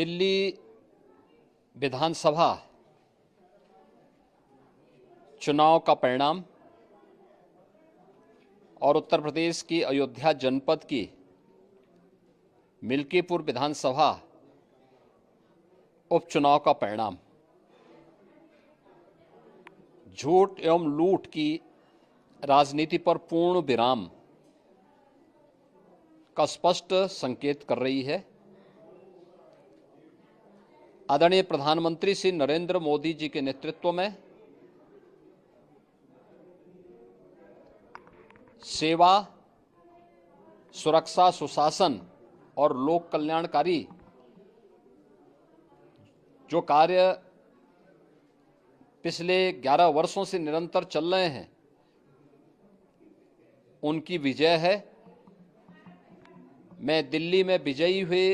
दिल्ली विधानसभा चुनाव का परिणाम और उत्तर प्रदेश की अयोध्या जनपद की मिल्कीपुर विधानसभा उपचुनाव का परिणाम झूठ एवं लूट की राजनीति पर पूर्ण विराम का स्पष्ट संकेत कर रही है। आदरणीय प्रधानमंत्री श्री नरेंद्र मोदी जी के नेतृत्व में सेवा, सुरक्षा, सुशासन और लोक कल्याणकारी जो कार्य पिछले 11 वर्षों से निरंतर चल रहे हैं, उनकी विजय है। मैं दिल्ली में विजयी हुए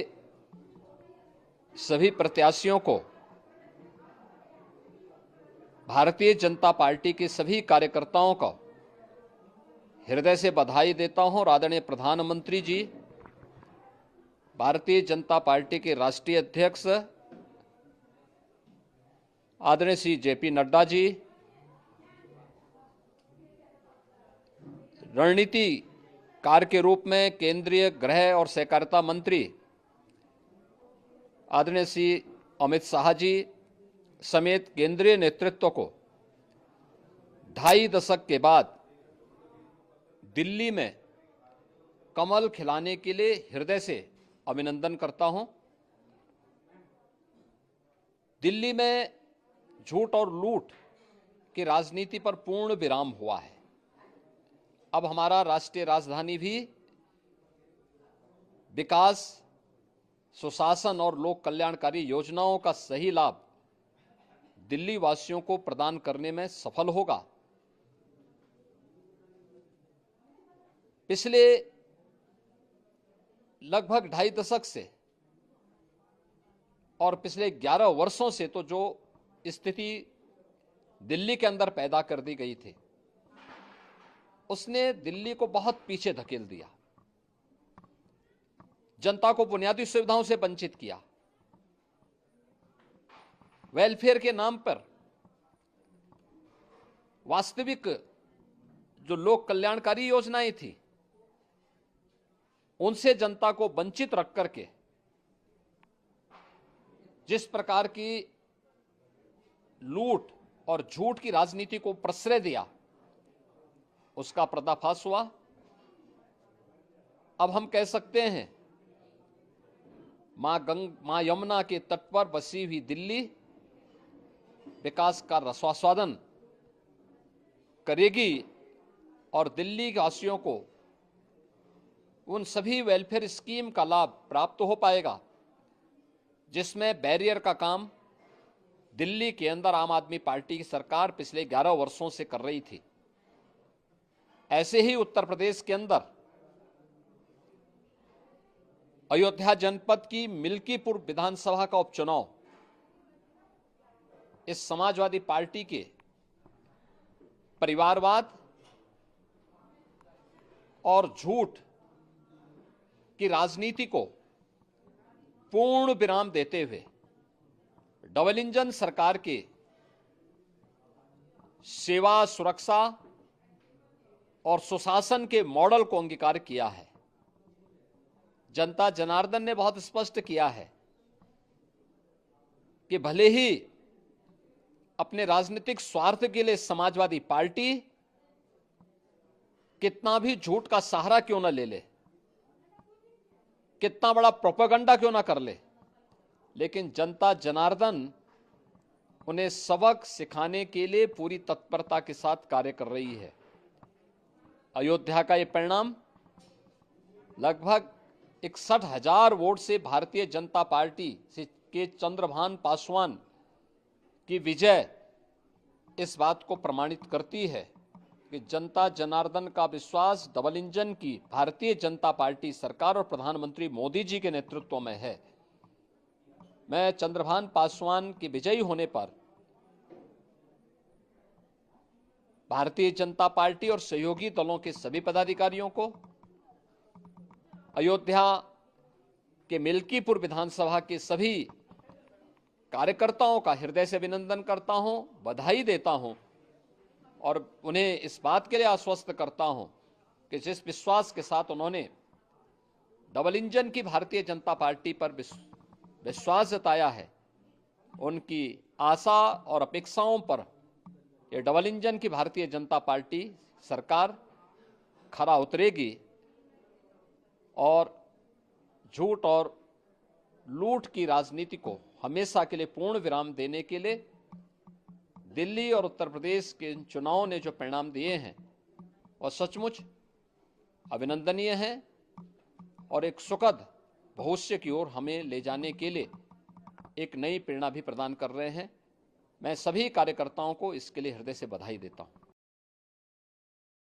सभी प्रत्याशियों को, भारतीय जनता पार्टी के सभी कार्यकर्ताओं को हृदय से बधाई देता हूं और आदरणीय प्रधानमंत्री जी, भारतीय जनता पार्टी के राष्ट्रीय अध्यक्ष आदरणीय श्री जेपी नड्डा जी, रणनीतिकार के रूप में केंद्रीय गृह और सहकारिता मंत्री आदरणीय श्री अमित शाह जी समेत केंद्रीय नेतृत्व को 2.5 दशक के बाद दिल्ली में कमल खिलाने के लिए हृदय से अभिनंदन करता हूं। दिल्ली में झूठ और लूट की राजनीति पर पूर्ण विराम हुआ है। अब हमारा राष्ट्रीय राजधानी भी विकास, सुशासन और लोक कल्याणकारी योजनाओं का सही लाभ दिल्ली वासियों को प्रदान करने में सफल होगा। पिछले लगभग 2.5 दशक से और पिछले 11 वर्षों से तो जो स्थिति दिल्ली के अंदर पैदा कर दी गई थी, उसने दिल्ली को बहुत पीछे धकेल दिया, जनता को बुनियादी सुविधाओं से वंचित किया। वेलफेयर के नाम पर वास्तविक जो लोक कल्याणकारी योजनाएं थी, उनसे जनता को वंचित रख करके जिस प्रकार की लूट और झूठ की राजनीति को प्रश्रय दिया, उसका पर्दाफाश हुआ। अब हम कह सकते हैं मां यमुना के तट पर बसी हुई दिल्ली विकास का रसास्वादन करेगी और दिल्ली वासियों को उन सभी वेलफेयर स्कीम का लाभ प्राप्त हो पाएगा जिसमें बैरियर का काम दिल्ली के अंदर आम आदमी पार्टी की सरकार पिछले 11 वर्षों से कर रही थी। ऐसे ही उत्तर प्रदेश के अंदर अयोध्या जनपद की मिल्कीपुर विधानसभा का उपचुनाव इस समाजवादी पार्टी के परिवारवाद और झूठ की राजनीति को पूर्ण विराम देते हुए डबल इंजन सरकार के सेवा, सुरक्षा और सुशासन के मॉडल को अंगीकार किया है। जनता जनार्दन ने बहुत स्पष्ट किया है कि भले ही अपने राजनीतिक स्वार्थ के लिए समाजवादी पार्टी कितना भी झूठ का सहारा क्यों न ले ले, कितना बड़ा प्रोपेगेंडा क्यों ना कर ले, लेकिन जनता जनार्दन उन्हें सबक सिखाने के लिए पूरी तत्परता के साथ कार्य कर रही है। अयोध्या का ये परिणाम लगभग 61,000 वोट से भारतीय जनता पार्टी के चंद्रभान पासवान की विजय इस बात को प्रमाणित करती है कि जनता जनार्दन का विश्वास डबल इंजन की भारतीय जनता पार्टी सरकार और प्रधानमंत्री मोदी जी के नेतृत्व में है। मैं चंद्रभान पासवान के विजयी होने पर भारतीय जनता पार्टी और सहयोगी दलों के सभी पदाधिकारियों को, अयोध्या कि मिल्कीपुर विधानसभा के सभी कार्यकर्ताओं का हृदय से अभिनंदन करता हूं, बधाई देता हूं और उन्हें इस बात के लिए आश्वस्त करता हूं कि जिस विश्वास के साथ उन्होंने डबल इंजन की भारतीय जनता पार्टी पर विश्वास जताया है, उनकी आशा और अपेक्षाओं पर ये डबल इंजन की भारतीय जनता पार्टी सरकार खरा उतरेगी और झूठ और लूट की राजनीति को हमेशा के लिए पूर्ण विराम देने के लिए दिल्ली और उत्तर प्रदेश के चुनावों ने जो परिणाम दिए हैं वह सचमुच अभिनंदनीय हैं और एक सुखद भविष्य की ओर हमें ले जाने के लिए एक नई प्रेरणा भी प्रदान कर रहे हैं। मैं सभी कार्यकर्ताओं को इसके लिए हृदय से बधाई देता हूं।